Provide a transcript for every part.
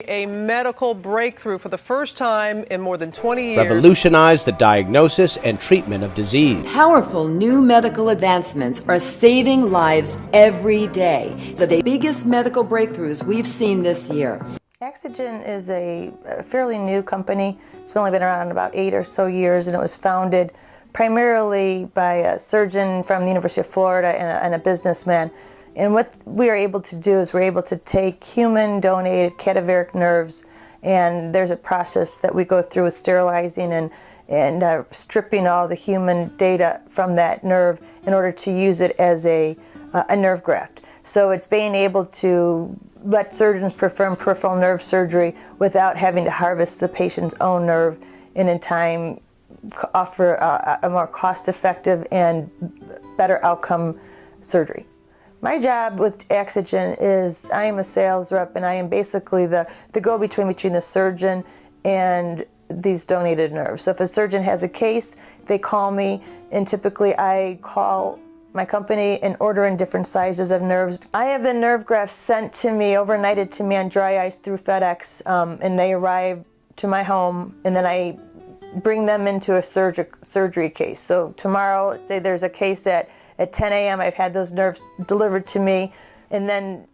A medical breakthrough for the first time in more than 20 years. Revolutionized the diagnosis and treatment of disease. Powerful new medical advancements are saving lives every day. The biggest medical breakthroughs we've seen this year. Axogen is a fairly new company. It's only been around about 8 or so years, and it was founded primarily by a surgeon from the University of Florida and a businessman. And what we are able to do is we're able to take human-donated cadaveric nerves, and there's a process that we go through with sterilizing and stripping all the human data from that nerve in order to use it as a nerve graft. So it's being able to let surgeons perform peripheral nerve surgery without having to harvest the patient's own nerve, and in time offer a more cost-effective and better outcome surgery. My job with Axogen is I am a sales rep, and I am basically the go-between between the surgeon and these donated nerves. So if a surgeon has a case, they call me, and typically I call my company and order in different sizes of nerves. I have the nerve grafts sent to me, overnighted to me on dry ice through FedEx, and they arrive to my home, and then I bring them into a surgery case. So tomorrow, let's say there's a case at 10 a.m. I've had those nerves delivered to me, and then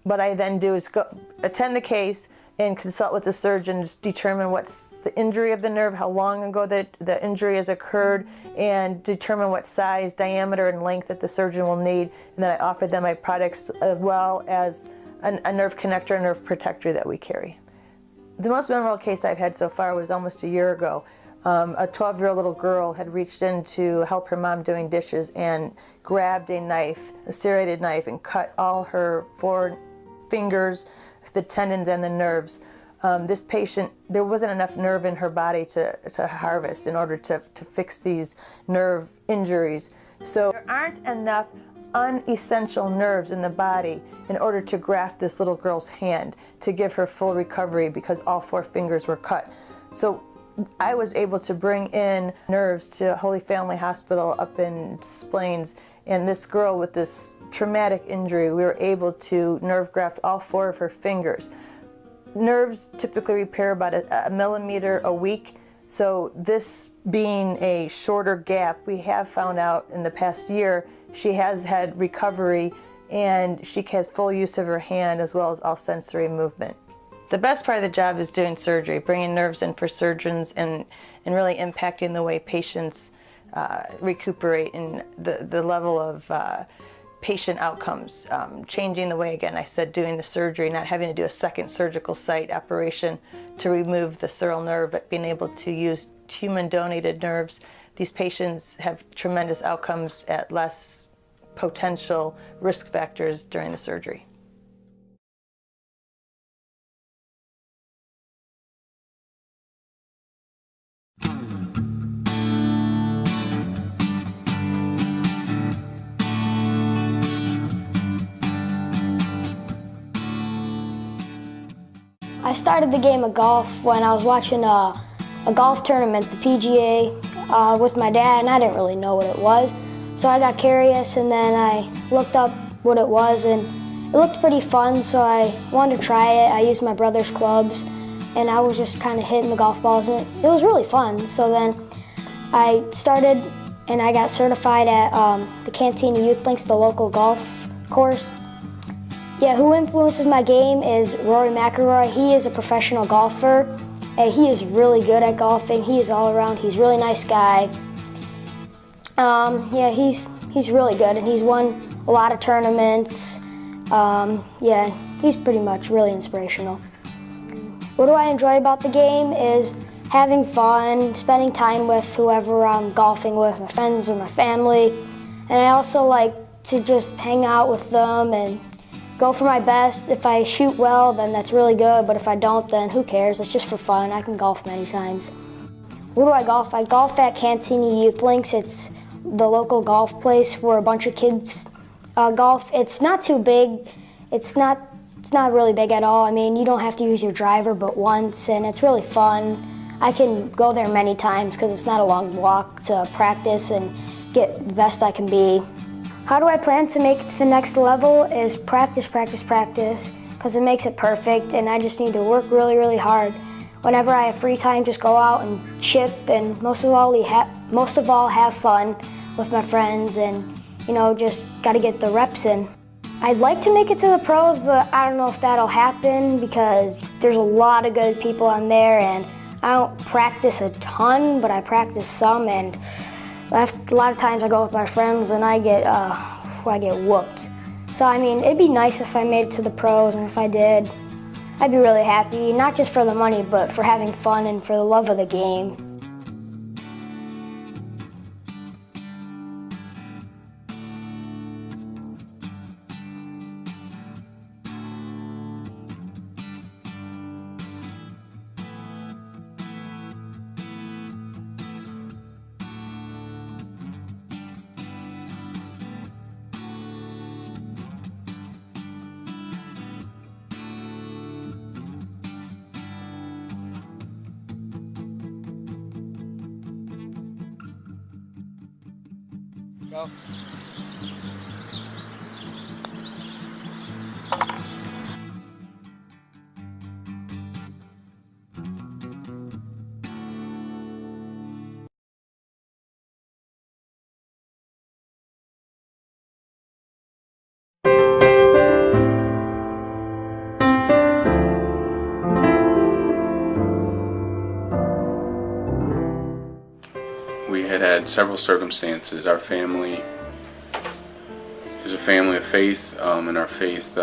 what I then do is go attend the case and consult with the surgeon to determine what's the injury of the nerve, how long ago the injury has occurred, and determine what size, diameter, and length that the surgeon will need. And then I offer them my products as well as a nerve connector, a nerve protector that we carry. The most memorable case I've had so far was almost a year ago. A 12-year-old little girl had reached in to help her mom doing dishes and grabbed a knife, a serrated knife, and cut all her 4 fingers, the tendons and the nerves. This patient, there wasn't enough nerve in her body to harvest in order to fix these nerve injuries. So there aren't enough unessential nerves in the body in order to graft this little girl's hand to give her full recovery because all 4 fingers were cut. So I was able to bring in nerves to Holy Family Hospital up in Des Plaines, and this girl with this traumatic injury, we were able to nerve graft all 4 of her fingers. Nerves typically repair about a millimeter a week, so this being a shorter gap, we have found out in the past year she has had recovery and she has full use of her hand as well as all sensory movement. The best part of the job is doing surgery, bringing nerves in for surgeons and really impacting the way patients recuperate and the level of patient outcomes, changing the way, again, I said doing the surgery, not having to do a second surgical site operation to remove the sural nerve, but being able to use human-donated nerves. These patients have tremendous outcomes at less potential risk factors during the surgery. I started the game of golf when I was watching a golf tournament, the PGA, with my dad, and I didn't really know what it was. So I got curious, and then I looked up what it was, and it looked pretty fun, so I wanted to try it. I used my brother's clubs, and I was just kind of hitting the golf balls, and it was really fun. So then I started, and I got certified at the Cantina Youth Links, the local golf course. Yeah, who influences my game is Rory McIlroy. He is a professional golfer, and he is really good at golfing. He is all around. He's a really nice guy. Yeah, he's really good, and he's won a lot of tournaments. Yeah, he's pretty much really inspirational. What do I enjoy about the game is having fun, spending time with whoever I'm golfing with, my friends or my family. And I also like to just hang out with them and go for my best. If I shoot well, then that's really good, but if I don't, then who cares? It's just for fun. I can golf many times. Where do I golf? I golf at Cantina Youth Links. It's the local golf place where a bunch of kids golf. It's not too big. It's not really big at all. I mean, you don't have to use your driver but once, and it's really fun. I can go there many times because it's not a long walk to practice and get the best I can be. How do I plan to make it to the next level is practice, practice, practice, because it makes it perfect, and I just need to work really, really hard. Whenever I have free time, just go out and chip, and most of all have fun with my friends, and just got to get the reps in. I'd like to make it to the pros, but I don't know if that'll happen because there's a lot of good people on there, and I don't practice a ton, but I practice some, and a lot of times I go with my friends and I get whooped. So I mean, it'd be nice if I made it to the pros, and if I did, I'd be really happy, not just for the money, but for having fun and for the love of the game. Go. We had several circumstances. Our family is a family of faith, and our faith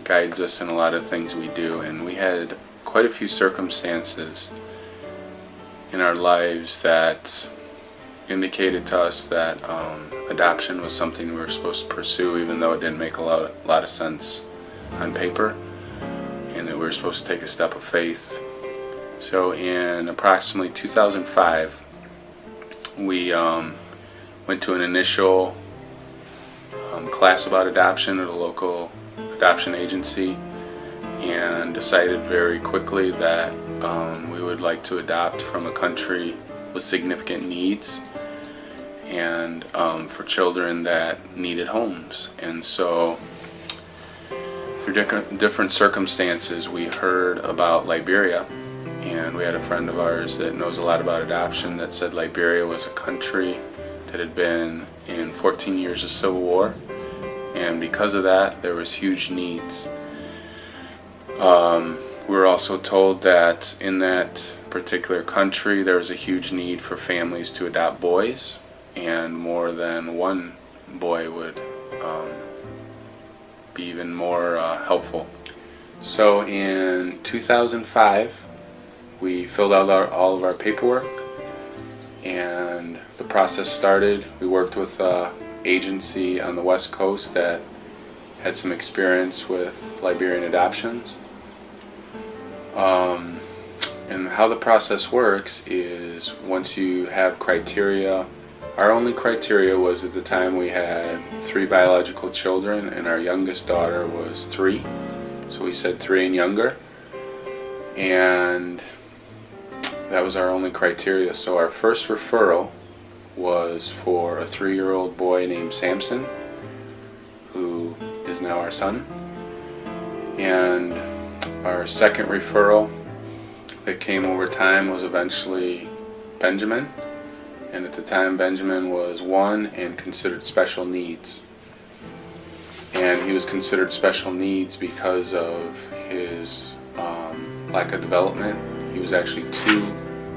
guides us in a lot of things we do. And we had quite a few circumstances in our lives that indicated to us that adoption was something we were supposed to pursue, even though it didn't make a lot of sense on paper, and that we were supposed to take a step of faith. So in approximately 2005, we went to an initial class about adoption at a local adoption agency, and decided very quickly that we would like to adopt from a country with significant needs, and for children that needed homes. And so through different circumstances, we heard about Liberia. And we had a friend of ours that knows a lot about adoption that said Liberia was a country that had been in 14 years of civil war, and because of that there was huge needs. We were also told that in that particular country there was a huge need for families to adopt boys, and more than one boy would be even more helpful. So in 2005 we filled out all of our paperwork, and the process started. We worked with an agency on the West Coast that had some experience with Liberian adoptions. And how the process works is, once you have criteria, our only criteria was, at the time we had 3 biological children, and our youngest daughter was 3. So we said 3 and younger. And that was our only criteria. So our first referral was for a 3-year-old boy named Samson, who is now our son. And our second referral that came over time was eventually Benjamin. And at the time Benjamin was 1 and considered special needs. And he was considered special needs because of his lack of development. He was actually 2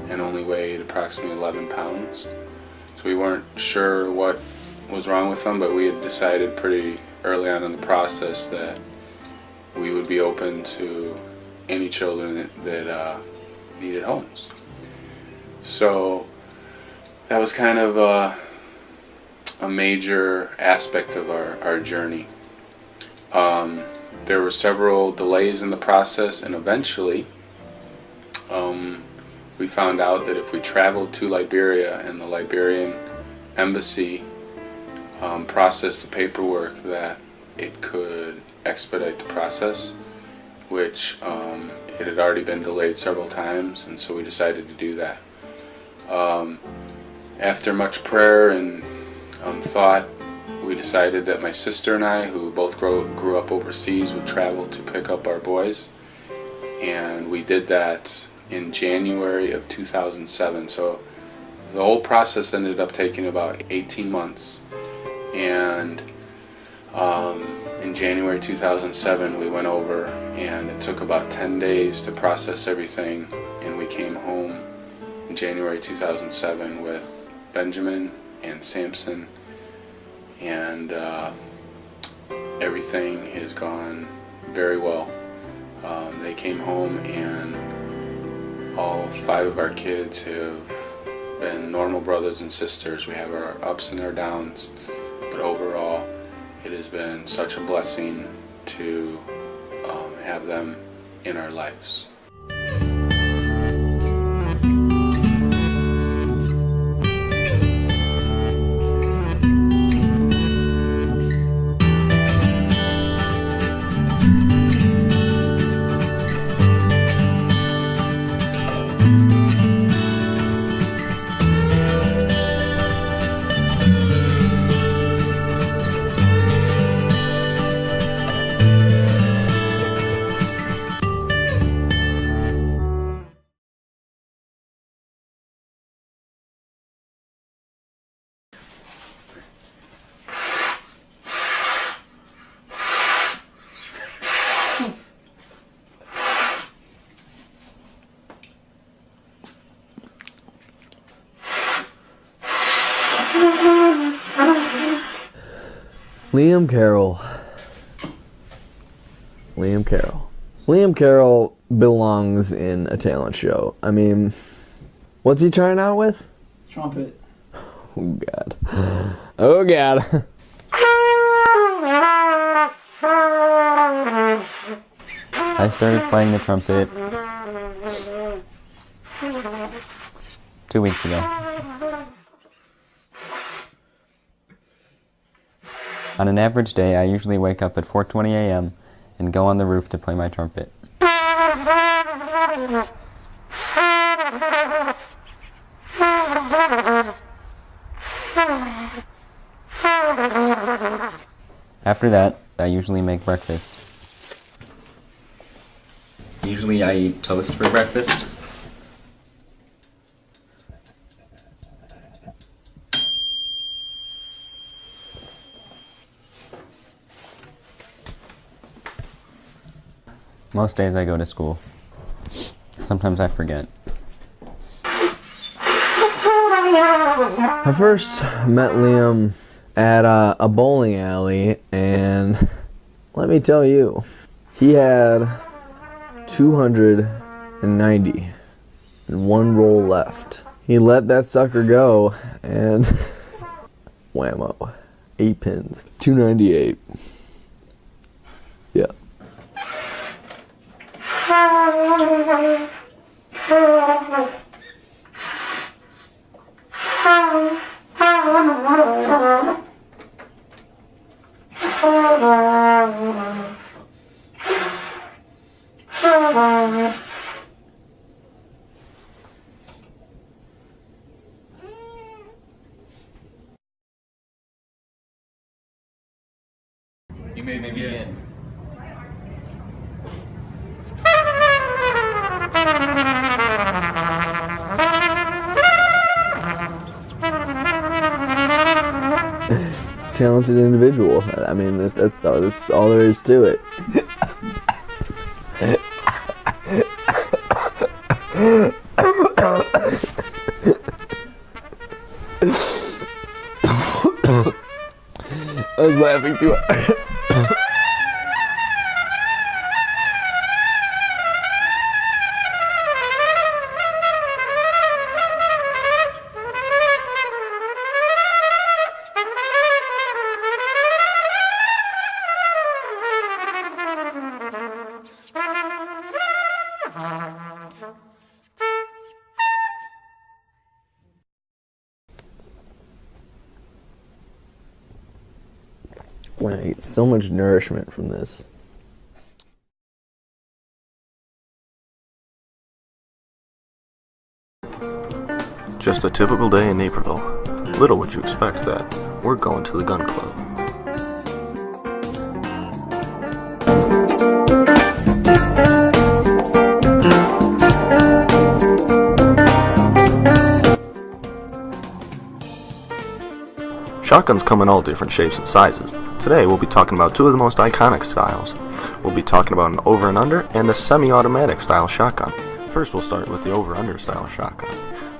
and only weighed approximately 11 pounds. So we weren't sure what was wrong with him, but we had decided pretty early on in the process that we would be open to any children that needed homes. So that was kind of a major aspect of our journey. There were several delays in the process, and eventually we found out that if we traveled to Liberia and the Liberian embassy processed the paperwork, that it could expedite the process, which it had already been delayed several times, and so we decided to do that. After much prayer and thought, we decided that my sister and I, who both grew up overseas, would travel to pick up our boys. And we did that in January of 2007. So the whole process ended up taking about 18 months. And in January 2007 we went over, and it took about 10 days to process everything, and we came home in January 2007 with Benjamin and Samson, and everything has gone very well. They came home, and all 5 of our kids have been normal brothers and sisters. We have our ups and our downs, but overall it has been such a blessing to have them in our lives. Liam Carroll. Liam Carroll belongs in a talent show. I mean, what's he trying out with? Trumpet. Oh God. Oh God. I started playing the trumpet 2 weeks ago. On an average day, I usually wake up at 4:20 a.m. and go on the roof to play my trumpet. After that, I usually make breakfast. Usually I eat toast for breakfast. Most days I go to school. Sometimes I forget. I first met Liam at a bowling alley, and let me tell you, he had 290 and 1 roll left. He let that sucker go, and whammo, 8 pins, 298. Yeah. You made me begin. Talented individual. I mean, that's all there is to it. I was laughing too hard. Wow, I get so much nourishment from this. Just a typical day in Naperville. Little would you expect that. we're going to the gun club. Shotguns come in all different shapes and sizes. Today we'll be talking about two of the most iconic styles. We'll be talking about an over and under and a semi-automatic style shotgun. First we'll start with the over-under style shotgun.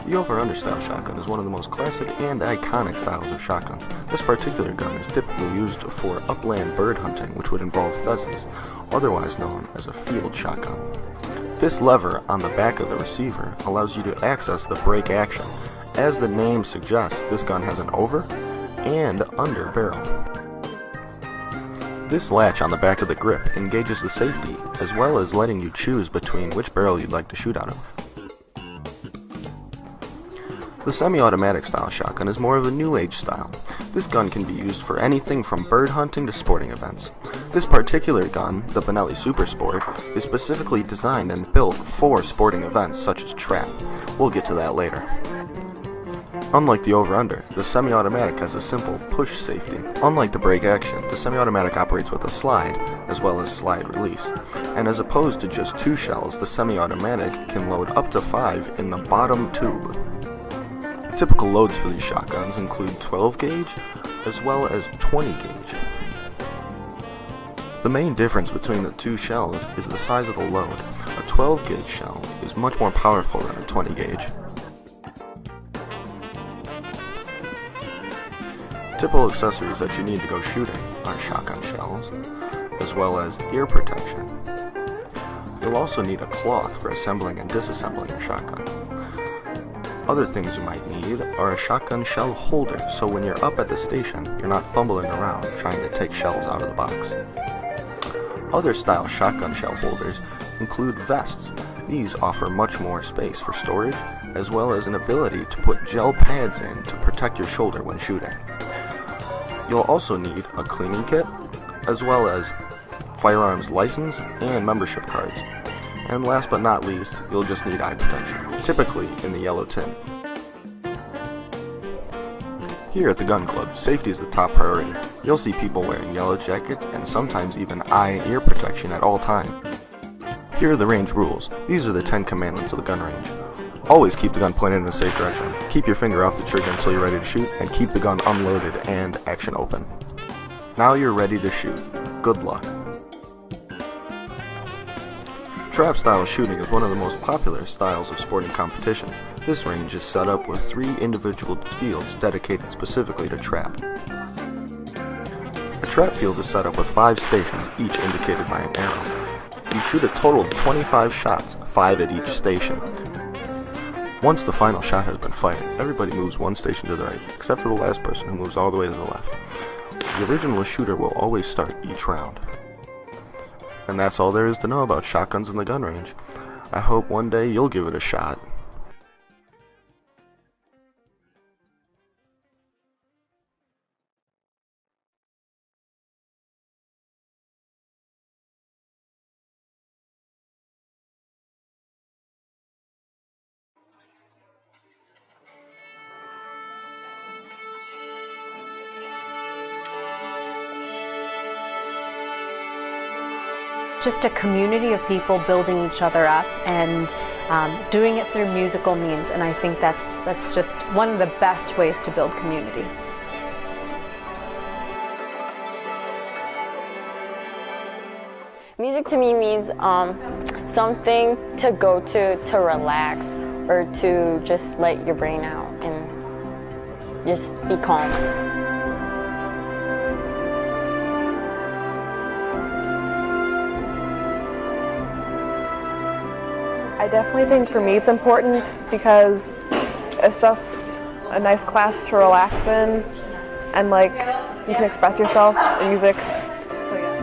The over-under style shotgun is one of the most classic and iconic styles of shotguns. This particular gun is typically used for upland bird hunting, which would involve pheasants, otherwise known as a field shotgun. This lever on the back of the receiver allows you to access the break action. As the name suggests, this gun has an over and under barrel. This latch on the back of the grip engages the safety, as well as letting you choose between which barrel you'd like to shoot out of. The semi-automatic style shotgun is more of a new age style. This gun can be used for anything from bird hunting to sporting events. This particular gun, the Benelli Super Sport, is specifically designed and built for sporting events such as trap. We'll get to that later. Unlike the over-under, the semi-automatic has a simple push safety. Unlike the break action, the semi-automatic operates with a slide, as well as slide release. And as opposed to just 2 shells, the semi-automatic can load up to 5 in the bottom tube. Typical loads for these shotguns include 12 gauge, as well as 20 gauge. The main difference between the 2 shells is the size of the load. A 12 gauge shell is much more powerful than a 20 gauge. Typical accessories that you need to go shooting are shotgun shells, as well as ear protection. You'll also need a cloth for assembling and disassembling your shotgun. Other things you might need are a shotgun shell holder, so when you're up at the station, you're not fumbling around trying to take shells out of the box. Other style shotgun shell holders include vests. These offer much more space for storage, as well as an ability to put gel pads in to protect your shoulder when shooting. You'll also need a cleaning kit, as well as firearms license and membership cards. And last but not least, you'll just need eye protection, typically in the yellow tint. Here at the gun club, safety is the top priority. You'll see people wearing yellow jackets and sometimes even eye and ear protection at all times. Here are the range rules. These are the 10 commandments of the gun range. Always keep the gun pointed in a safe direction. Keep your finger off the trigger until you're ready to shoot, and keep the gun unloaded and action open. Now you're ready to shoot. Good luck. Trap style shooting is one of the most popular styles of sporting competitions. This range is set up with 3 individual fields dedicated specifically to trap. A trap field is set up with 5 stations, each indicated by an arrow. You shoot a total of 25 shots, 5 at each station. Once the final shot has been fired, everybody moves 1 station to the right, except for the last person who moves all the way to the left. The original shooter will always start each round. And that's all there is to know about shotguns in the gun range. I hope one day you'll give it a shot. Just a community of people building each other up and doing it through musical means, and I think that's just one of the best ways to build community. Music to me means something to go to relax, or to just let your brain out and just be calm. I definitely think for me it's important because it's just a nice class to relax in, and like you can express yourself in music. So yeah.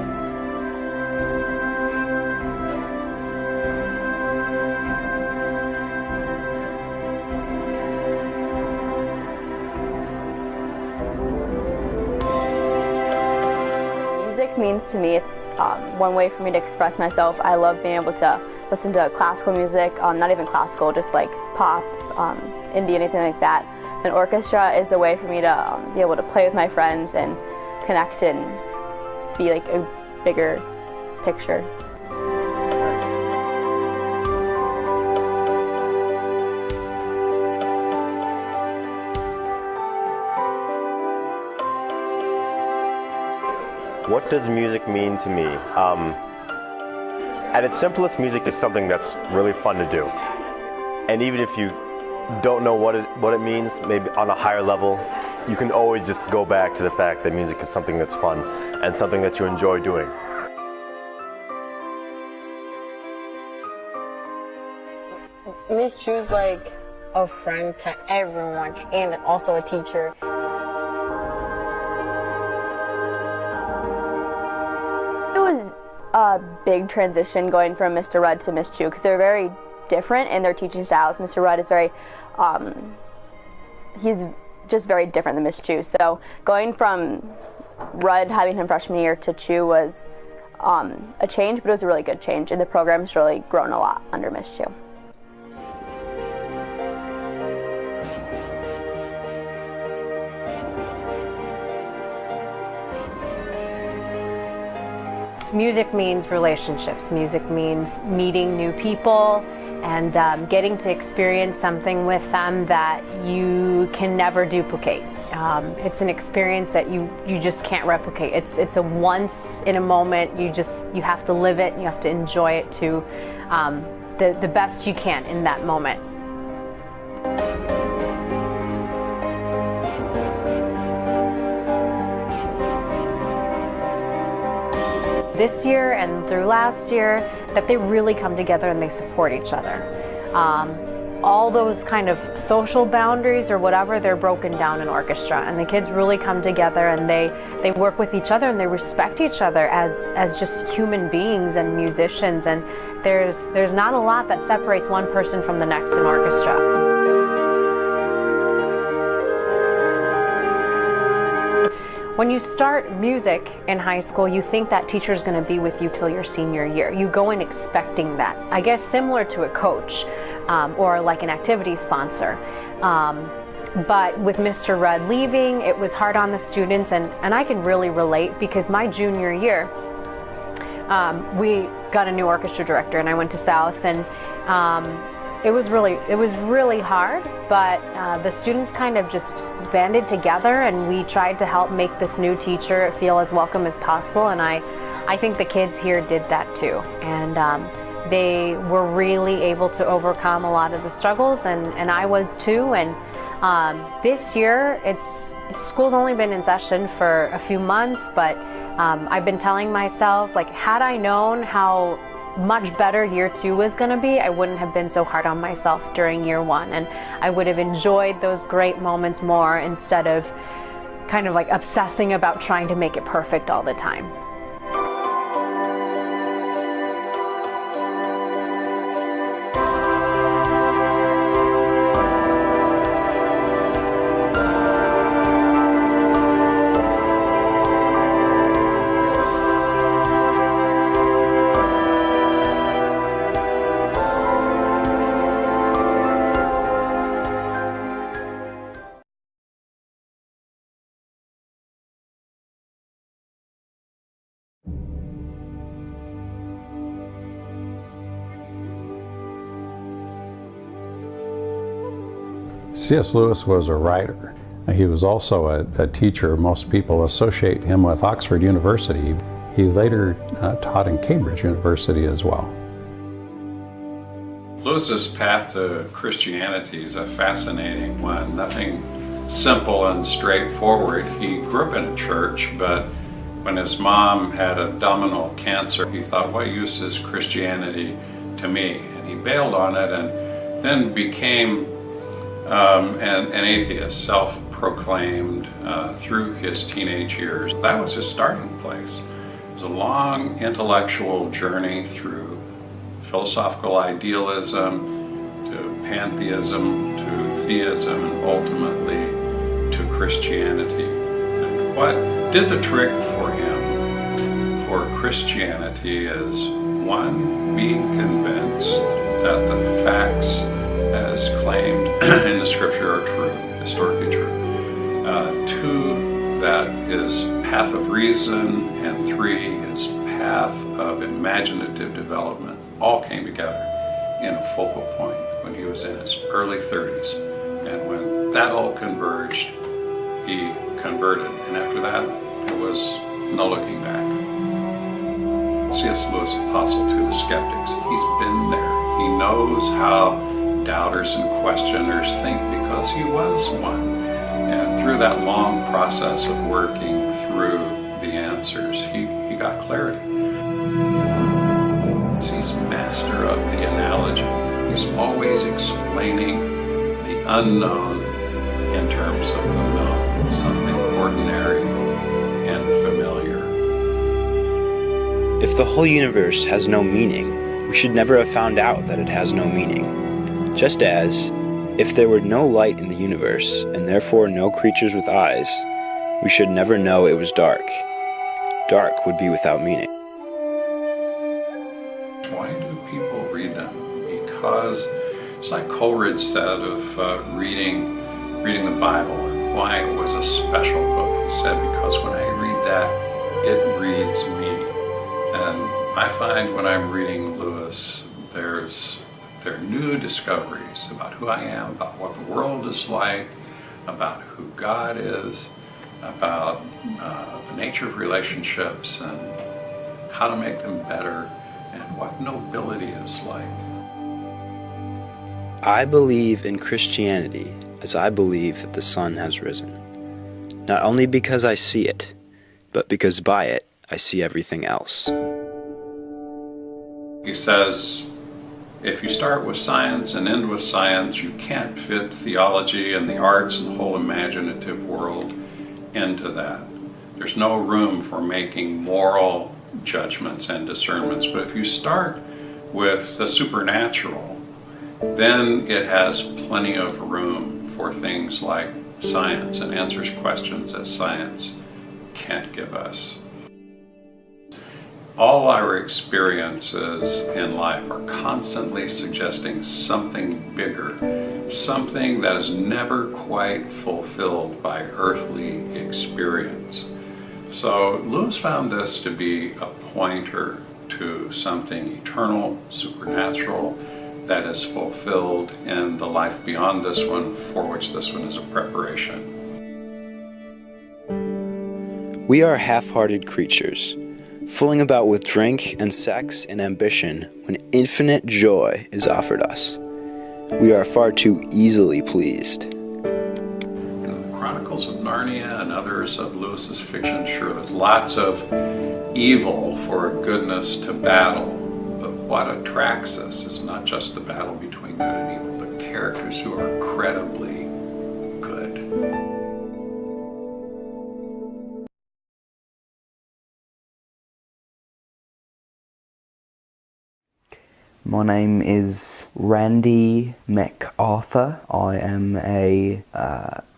Music means to me, it's one way for me to express myself. I love being able to listen to classical music, not even classical, just like pop, indie, anything like that. An orchestra is a way for me to be able to play with my friends and connect and be like a bigger picture. What does music mean to me? At its simplest, music is something that's really fun to do. And even if you don't know what it means, maybe on a higher level, you can always just go back to the fact that music is something that's fun and something that you enjoy doing. Miss Chu's like a friend to everyone and also a teacher. It was a big transition going from Mr. Rudd to Miss Chu because they're very different in their teaching styles. Mr. Rudd is very, he's just very different than Miss Chu. So going from Rudd having him freshman year to Chu was a change, but it was a really good change, and the program's really grown a lot under Miss Chu. Music means relationships. Music means meeting new people and getting to experience something with them that you can never duplicate. It's an experience that you just can't replicate. It's a once in a moment. You have to live it. You have to enjoy it to the best you can in that moment. This year and through last year, that they really come together and they support each other. All those kind of social boundaries or whatever, they're broken down in orchestra, and the kids really come together and they work with each other and they respect each other as just human beings and musicians, and there's not a lot that separates one person from the next in orchestra. When you start music in high school, you think that teacher's going to be with you till your senior year. You go in expecting that. I guess similar to a coach or like an activity sponsor. But with Mr. Rudd leaving, it was hard on the students, and I can really relate because my junior year, we got a new orchestra director and I went to South, and it was really hard, but the students kind of just banded together and we tried to help make this new teacher feel as welcome as possible, and I think the kids here did that too, and they were really able to overcome a lot of the struggles, and I was too. And this year school's only been in session for a few months, but I've been telling myself, like, had I known how much better year 2 was going to be, I wouldn't have been so hard on myself during year 1, and I would have enjoyed those great moments more instead of kind of like obsessing about trying to make it perfect all the time. C.S. Lewis was a writer. He was also a teacher. Most people associate him with Oxford University. He later taught in Cambridge University as well. Lewis's path to Christianity is a fascinating one. Nothing simple and straightforward. He grew up in a church, but when his mom had abdominal cancer, he thought, what use is Christianity to me? And he bailed on it and then became an atheist, self-proclaimed through his teenage years. That was his starting place. It was a long intellectual journey through philosophical idealism, to pantheism, to theism, and ultimately to Christianity. And what did the trick for him for Christianity is, one, being convinced that the facts as claimed in the scripture are true, historically true. 2, that is path of reason, and 3 is path of imaginative development, all came together in a focal point when he was in his early 30s. And when that all converged, he converted. And after that, there was no looking back. C.S. Lewis, apostle to the skeptics, he's been there. He knows how doubters and questioners think because he was one. And through that long process of working through the answers, he got clarity. He's master of the analogy. He's always explaining the unknown in terms of the known, something ordinary and familiar. If the whole universe has no meaning, we should never have found out that it has no meaning. Just as, if there were no light in the universe, and therefore no creatures with eyes, we should never know it was dark. Dark would be without meaning. Why do people read them? Because it's like Coleridge said of reading the Bible and why it was a special book. He said, because when I read that, it reads me. And I find when I'm reading Lewis, there are new discoveries about who I am, about what the world is like, about who God is, about the nature of relationships and how to make them better, and what nobility is like. I believe in Christianity as I believe that the sun has risen. Not only because I see it, but because by it I see everything else. He says, if you start with science and end with science, you can't fit theology and the arts and the whole imaginative world into that. There's no room for making moral judgments and discernments. But if you start with the supernatural, then it has plenty of room for things like science and answers questions that science can't give us. All our experiences in life are constantly suggesting something bigger, something that is never quite fulfilled by earthly experience. So Lewis found this to be a pointer to something eternal, supernatural, that is fulfilled in the life beyond this one, for which this one is a preparation. We are half-hearted creatures, fooling about with drink and sex and ambition when infinite joy is offered us. We are far too easily pleased. In the Chronicles of Narnia and others of Lewis's fiction, sure, there's lots of evil for goodness to battle. But what attracts us is not just the battle between good and evil, but characters who are incredibly good. My name is Randy MacArthur. I am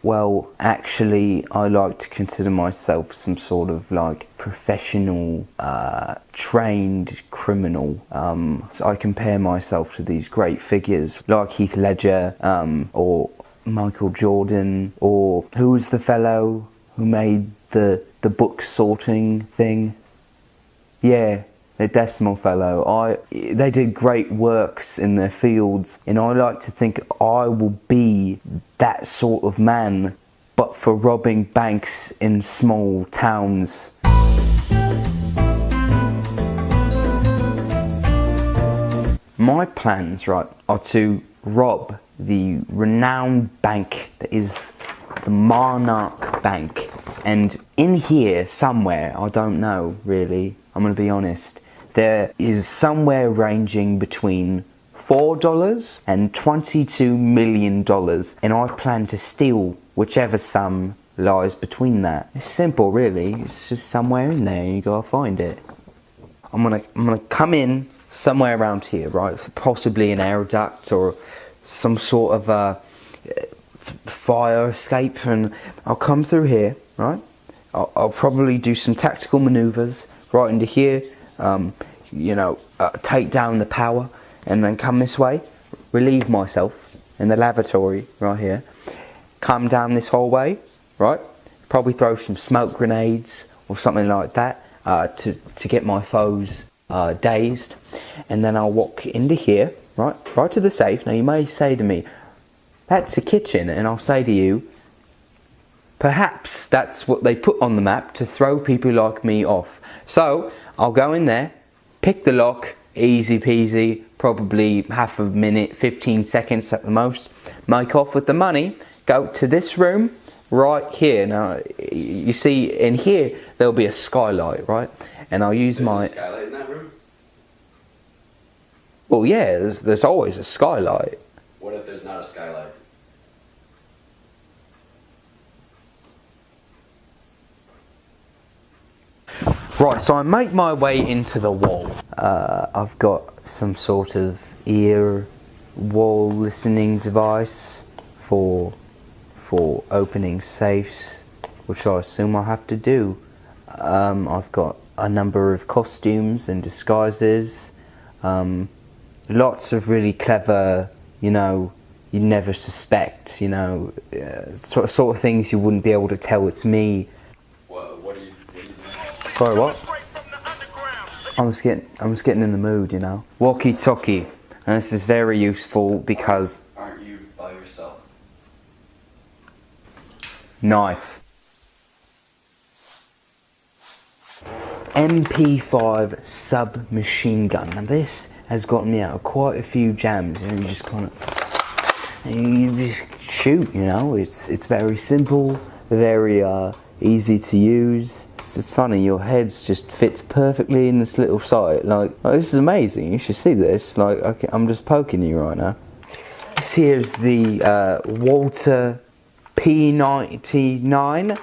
well, actually, I like to consider myself some sort of like professional, trained criminal. So I compare myself to these great figures like Heath Ledger, or Michael Jordan, or who was the fellow who made the book sorting thing? Yeah. The decimal fellow. They did great works in their fields, and I like to think I will be that sort of man, but for robbing banks in small towns. My plans, right, are to rob the renowned bank that is the Monarch Bank. And in here somewhere, I don't know really, I'm going to be honest, there is somewhere ranging between $4 and $22 million, and I plan to steal whichever sum lies between that. It's simple really, it's just somewhere in there and you gotta find it. I'm gonna come in somewhere around here, right? Possibly an air duct or some sort of a fire escape, and I'll come through here, right? I'll probably do some tactical maneuvers right into here, take down the power, and then come this way, relieve myself in the lavatory right here, come down this hallway, right? Probably throw some smoke grenades or something like that to get my foes dazed. And then I'll walk into here, right to the safe. Now you may say to me, that's a kitchen, and I'll say to you, perhaps that's what they put on the map to throw people like me off. So I'll go in there, pick the lock, easy peasy, probably half a minute, 15 seconds at the most, make off with the money, go to this room right here. Now you see in here there'll be a skylight, right? And I'll use There's a skylight in that room? Well, yeah, there's always a skylight. What if there's not a skylight? Right, so I make my way into the wall. I've got some sort of ear wall listening device for opening safes, which I assume I have to do. I've got a number of costumes and disguises, lots of really clever, you know, you never suspect, you know, sort of things you wouldn't be able to tell it's me. What are you doing? Sorry, what? I'm just getting in the mood, you know. Walkie-talkie, and this is very useful because... Aren't you by yourself? Knife. MP5 submachine gun. Now this has gotten me out of quite a few jams. You know, you just kind of, you just shoot. You know, it's very simple, very easy to use. It's funny, your head just fits perfectly in this little sight. Like this is amazing. You should see this. Like, okay, I'm just poking you right now. This here's the Walter P99.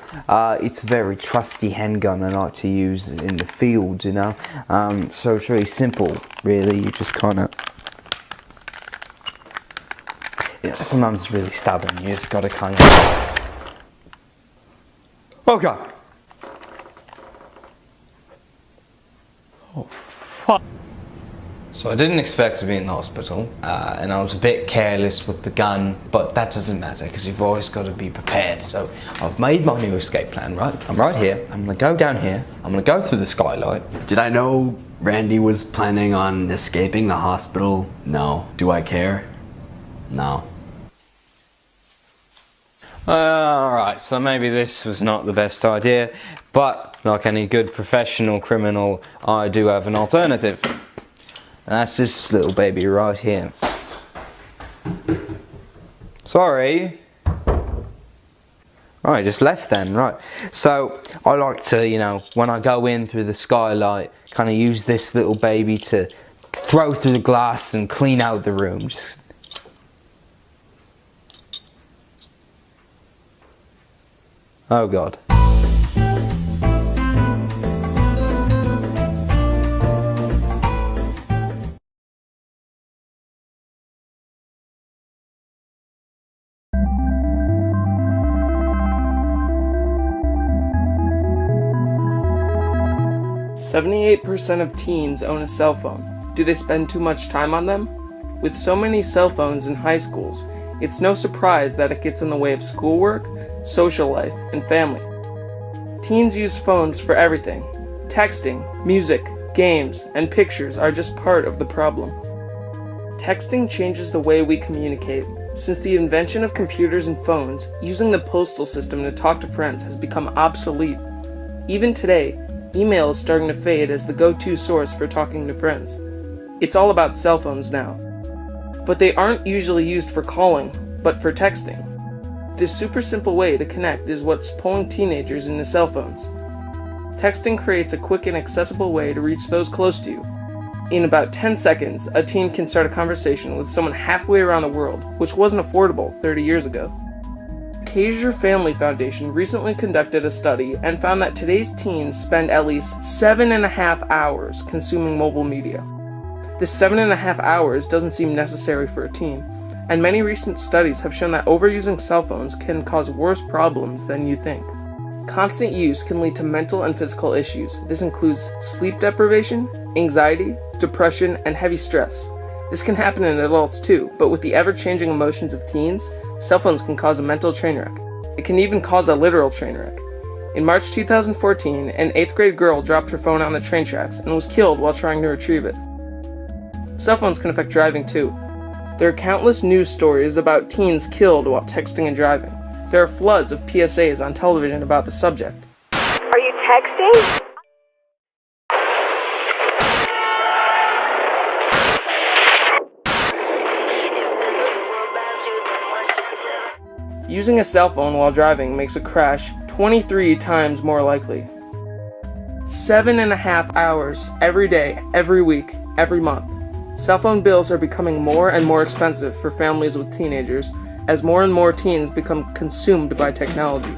It's a very trusty handgun I like to use in the field, you know. So it's really simple, really. You just kind of, yeah, sometimes it's really stubborn. You just gotta kind of. Okay. Oh, fuck. So I didn't expect to be in the hospital, and I was a bit careless with the gun, but that doesn't matter because you've always got to be prepared. So I've made my new escape plan, right? I'm right here, I'm gonna go down here, I'm gonna go through the skylight. Did I know Randy was planning on escaping the hospital? No. Do I care? No. Alright, so maybe this was not the best idea, but like any good professional criminal, I do have an alternative. And that's this little baby right here. Sorry. Right, just left then, right. So, I like to, you know, when I go in through the skylight, kind of use this little baby to throw through the glass and clean out the room. Just... Oh God. 78% of teens own a cell phone. Do they spend too much time on them? With so many cell phones in high schools, it's no surprise that it gets in the way of schoolwork, social life, and family. Teens use phones for everything. Texting, music, games, and pictures are just part of the problem. Texting changes the way we communicate. Since the invention of computers and phones, using the postal system to talk to friends has become obsolete. Even today, email is starting to fade as the go-to source for talking to friends. It's all about cell phones now. But they aren't usually used for calling, but for texting. This super simple way to connect is what's pulling teenagers into cell phones. Texting creates a quick and accessible way to reach those close to you. In about 10 seconds, a teen can start a conversation with someone halfway around the world, which wasn't affordable 30 years ago. Kaiser Family Foundation recently conducted a study and found that today's teens spend at least 7.5 hours consuming mobile media. This 7.5 hours doesn't seem necessary for a teen, and many recent studies have shown that overusing cell phones can cause worse problems than you think. Constant use can lead to mental and physical issues. This includes sleep deprivation, anxiety, depression, and heavy stress. This can happen in adults too, but with the ever-changing emotions of teens, cell phones can cause a mental train wreck. It can even cause a literal train wreck. In March 2014, an 8th grade girl dropped her phone on the train tracks and was killed while trying to retrieve it. Cell phones can affect driving too. There are countless news stories about teens killed while texting and driving. There are floods of PSAs on television about the subject. Are you texting? Using a cell phone while driving makes a crash 23 times more likely. 7.5 hours every day, every week, every month. Cell phone bills are becoming more and more expensive for families with teenagers as more and more teens become consumed by technology.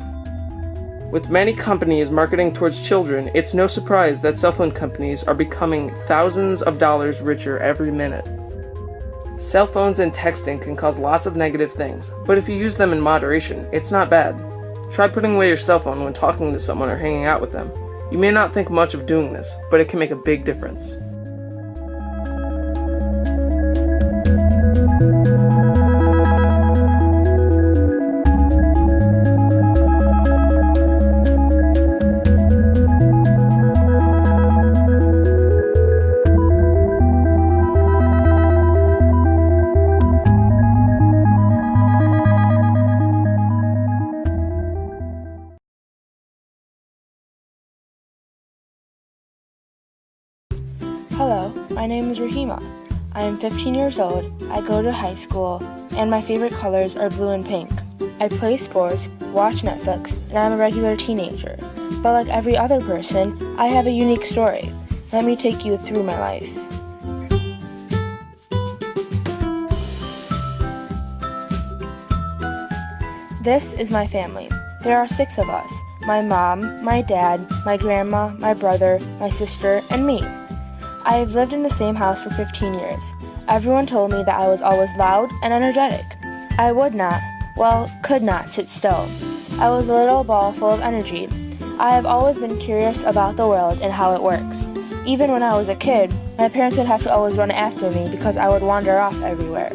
With many companies marketing towards children, it's no surprise that cell phone companies are becoming thousands of dollars richer every minute. Cell phones and texting can cause lots of negative things, but if you use them in moderation, it's not bad. Try putting away your cell phone when talking to someone or hanging out with them. You may not think much of doing this, but it can make a big difference. Hello, my name is Rahima. I am 15 years old, I go to high school, and my favorite colors are blue and pink. I play sports, watch Netflix, and I'm a regular teenager. But like every other person, I have a unique story. Let me take you through my life. This is my family. There are 6 of us. My mom, my dad, my grandma, my brother, my sister, and me. I have lived in the same house for 15 years. Everyone told me that I was always loud and energetic. I could not sit still. I was a little ball full of energy. I have always been curious about the world and how it works. Even when I was a kid, my parents would have to always run after me because I would wander off everywhere.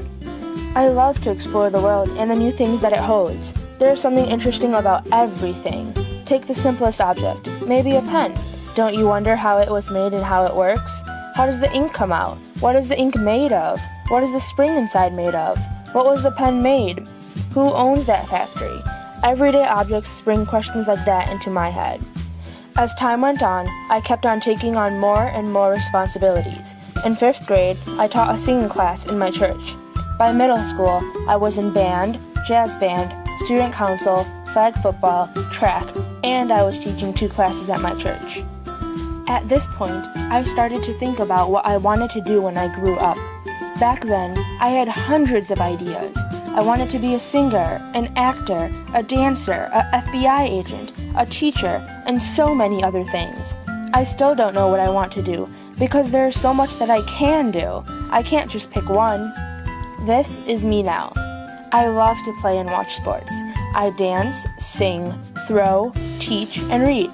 I love to explore the world and the new things that it holds. There is something interesting about everything. Take the simplest object, maybe a pen. Don't you wonder how it was made and how it works? How does the ink come out? What is the ink made of? What is the spring inside made of? What was the pen made? Who owns that factory? Everyday objects spring questions like that into my head. As time went on, I kept on taking on more and more responsibilities. In 5th grade, I taught a singing class in my church. By middle school, I was in band, jazz band, student council, flag football, track, and I was teaching 2 classes at my church. At this point, I started to think about what I wanted to do when I grew up. Back then, I had hundreds of ideas. I wanted to be a singer, an actor, a dancer, a FBI agent, a teacher, and so many other things. I still don't know what I want to do, because there is so much that I can do. I can't just pick one. This is me now. I love to play and watch sports. I dance, sing, throw, teach, and read.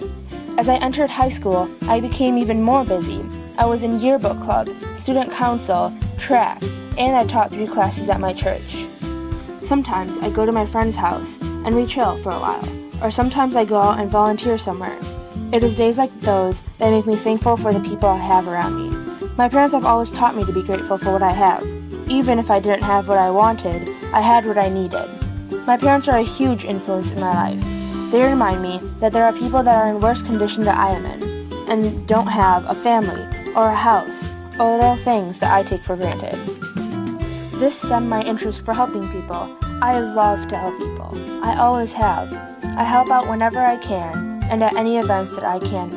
As I entered high school, I became even more busy. I was in yearbook club, student council, track, and I taught 3 classes at my church. Sometimes I go to my friend's house and we chill for a while, or sometimes I go out and volunteer somewhere. It is days like those that make me thankful for the people I have around me. My parents have always taught me to be grateful for what I have. Even if I didn't have what I wanted, I had what I needed. My parents are a huge influence in my life. They remind me that there are people that are in worse condition than I am in, and don't have a family, or a house, or little things that I take for granted. This stemmed my interest for helping people. I love to help people. I always have. I help out whenever I can, and at any events that I can.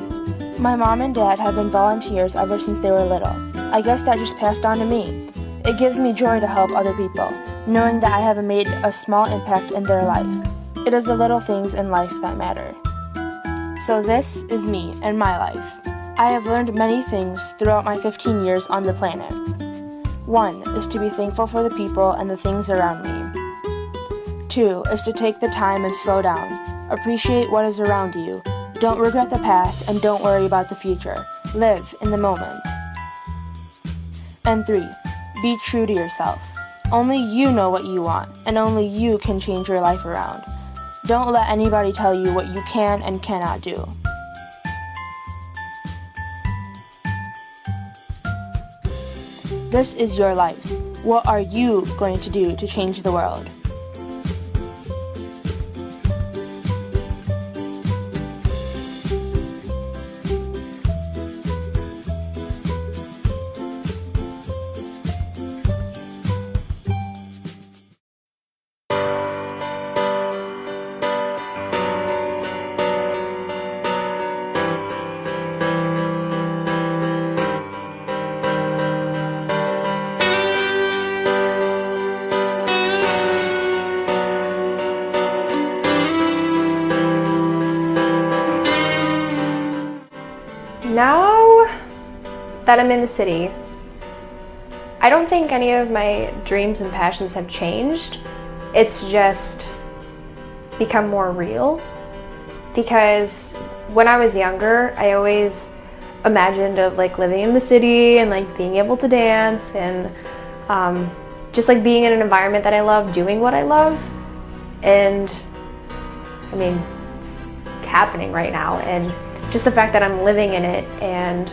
My mom and dad have been volunteers ever since they were little. I guess that just passed on to me. It gives me joy to help other people, knowing that I have made a small impact in their life. It is the little things in life that matter. So this is me and my life. I have learned many things throughout my 15 years on the planet. 1 is to be thankful for the people and the things around me. 2 is to take the time and slow down. Appreciate what is around you. Don't regret the past and don't worry about the future. Live in the moment. And 3, be true to yourself. Only you know what you want, and only you can change your life around. Don't let anybody tell you what you can and cannot do. This is your life. What are you going to do to change the world? Now that I'm in the city, I don't think any of my dreams and passions have changed. It's just become more real. Because when I was younger, I always imagined of like living in the city and like being able to dance and just like being in an environment that I love, doing what I love. And I mean, it's happening right now. And just the fact that I'm living in it and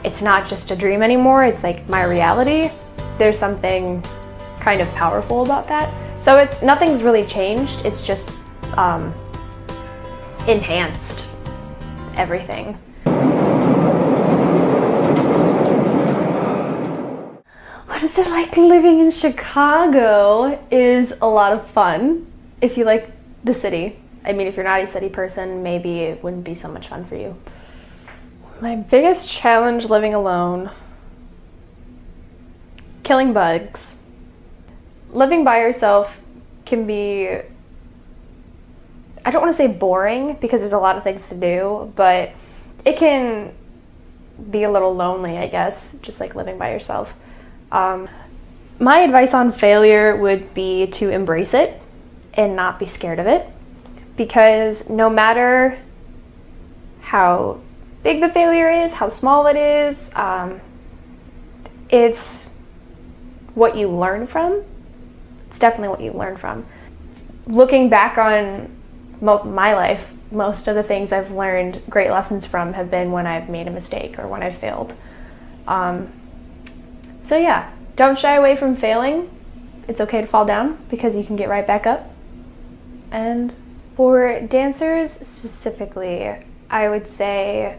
it's not just a dream anymore, it's like my reality. There's something kind of powerful about that. So nothing's really changed, it's just enhanced everything. What is it like living in Chicago? Is a lot of fun if you like the city. I mean, if you're not a city person, maybe it wouldn't be so much fun for you. My biggest challenge living alone: killing bugs. Living by yourself can be, I don't want to say boring because there's a lot of things to do, but it can be a little lonely, I guess, just like living by yourself. My advice on failure would be to embrace it and not be scared of it. Because no matter how big the failure is, how small it is, it's what you learn from. It's definitely what you learn from. Looking back on my life, most of the things I've learned great lessons from have been when I've made a mistake or when I've failed. So yeah, don't shy away from failing. It's okay to fall down because you can get right back up. And for dancers specifically, I would say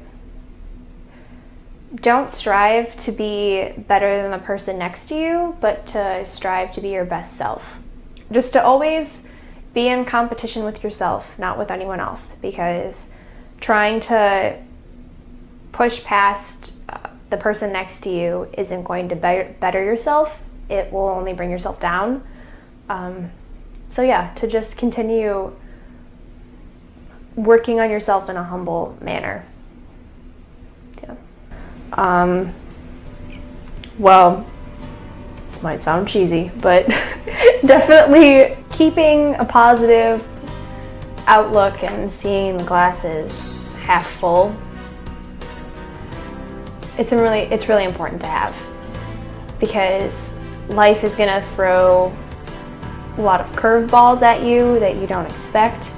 don't strive to be better than the person next to you, but to strive to be your best self. Just to always be in competition with yourself, not with anyone else, because trying to push past the person next to you isn't going to better yourself. It will only bring yourself down. So yeah, to just continue working on yourself in a humble manner. Yeah. Well, this might sound cheesy, but definitely keeping a positive outlook and seeing the glasses half full. It's really important to have, because life is gonna throw a lot of curveballs at you that you don't expect.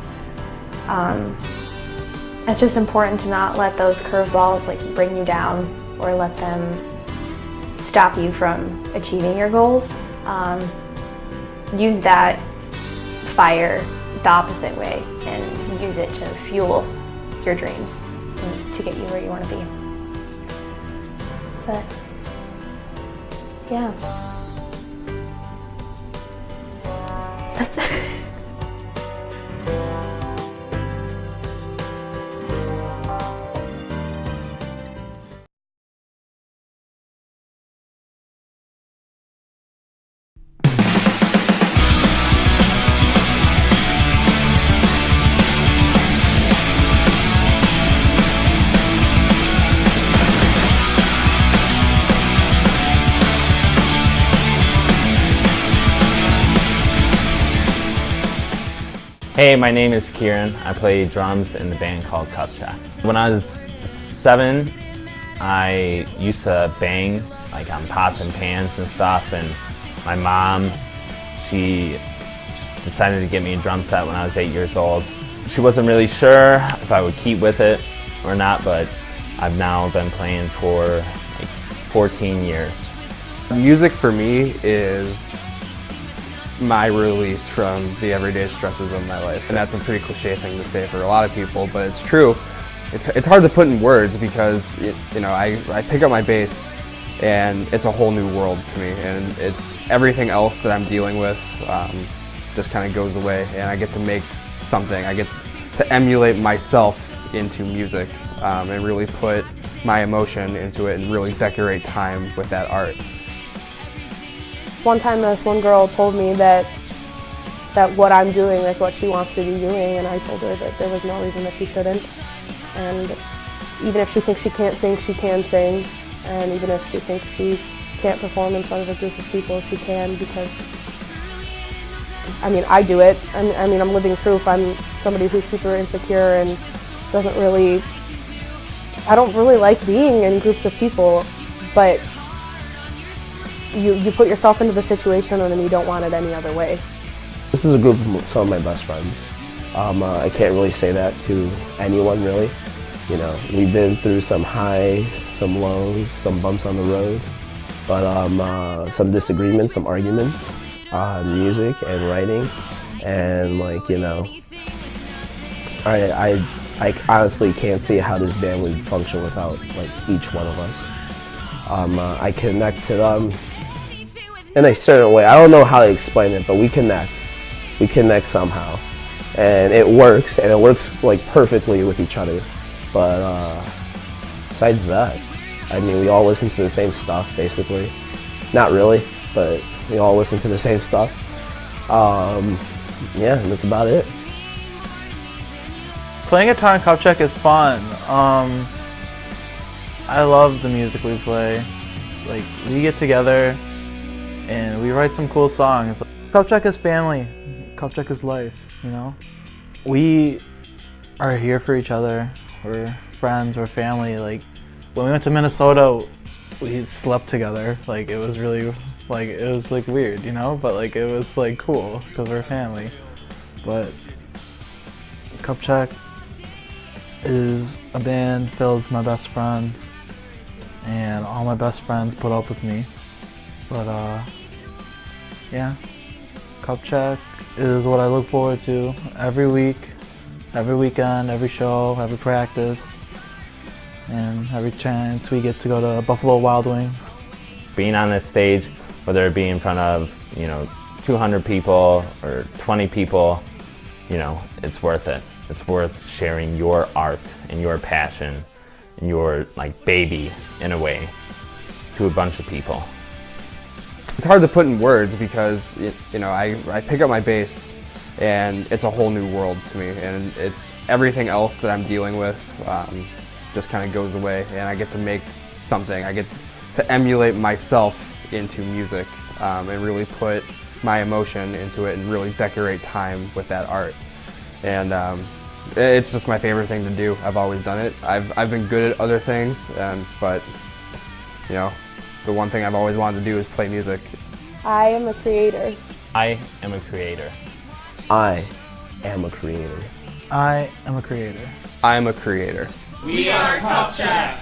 It's just important to not let those curveballs like bring you down or let them stop you from achieving your goals. Use that fire the opposite way and use it to fuel your dreams and to get you where you want to be. But yeah, that's it. Hey, my name is Kieran. I play drums in the band called Cuss Track. When I was 7, I used to bang like on pots and pans and stuff, and My mom, she just decided to get me a drum set when I was 8 years old. She wasn't really sure if I would keep with it or not, but I've now been playing for like 14 years. Music for me is my release from the everyday stresses of my life. And that's a pretty cliche thing to say for a lot of people, but it's true. It's hard to put in words because, I pick up my bass and it's a whole new world to me, and it's everything else that I'm dealing with just kind of goes away, and I get to make something. I get to emulate myself into music and really put my emotion into it and really decorate time with that art. One time this one girl told me that what I'm doing is what she wants to be doing, and I told her that there was no reason that she shouldn't. And even if she thinks she can't sing, she can sing. And even if she thinks she can't perform in front of a group of people, she can, because I do it. I'm living proof. I'm somebody who's super insecure and I don't really like being in groups of people, but you put yourself into the situation and you don't want it any other way. This is a group of some of my best friends. I can't really say that to anyone, really. We've been through some highs, some lows, some bumps on the road, but some disagreements, some arguments on music and writing, and I honestly can't see how this band would function without each one of us. I connect to them in a certain way. I don't know how to explain it, but we connect. We connect somehow, and it works perfectly with each other. But besides that, we all listen to the same stuff, basically. Not really, but we all listen to the same stuff. Yeah, and that's about it. Playing guitar in Cup Check is fun. I love the music we play. We get together and we write some cool songs. Cup Check is family. Cup Check is life, We are here for each other. We're friends, we're family. When we went to Minnesota, we slept together. It was really, it was weird, but it was cool because we're family. But Cup Check is a band filled with my best friends, and all my best friends put up with me. But yeah, Cup Check is what I look forward to every week, every weekend, every show, every practice, and every chance we get to go to Buffalo Wild Wings. Being on this stage, whether it be in front of 200 people or 20 people, it's worth it. It's worth sharing your art and your passion and your baby in a way to a bunch of people. It's hard to put in words because I pick up my bass and it's a whole new world to me, and it's everything else that I'm dealing with just kind of goes away, and I get to make something. I get to emulate myself into music and really put my emotion into it and really decorate time with that art. And it's just my favorite thing to do. I've always done it. I've been good at other things, but the one thing I've always wanted to do is play music. I am a creator. I am a creator. I am a creator. I am a creator. I am a creator. We are Cup Check.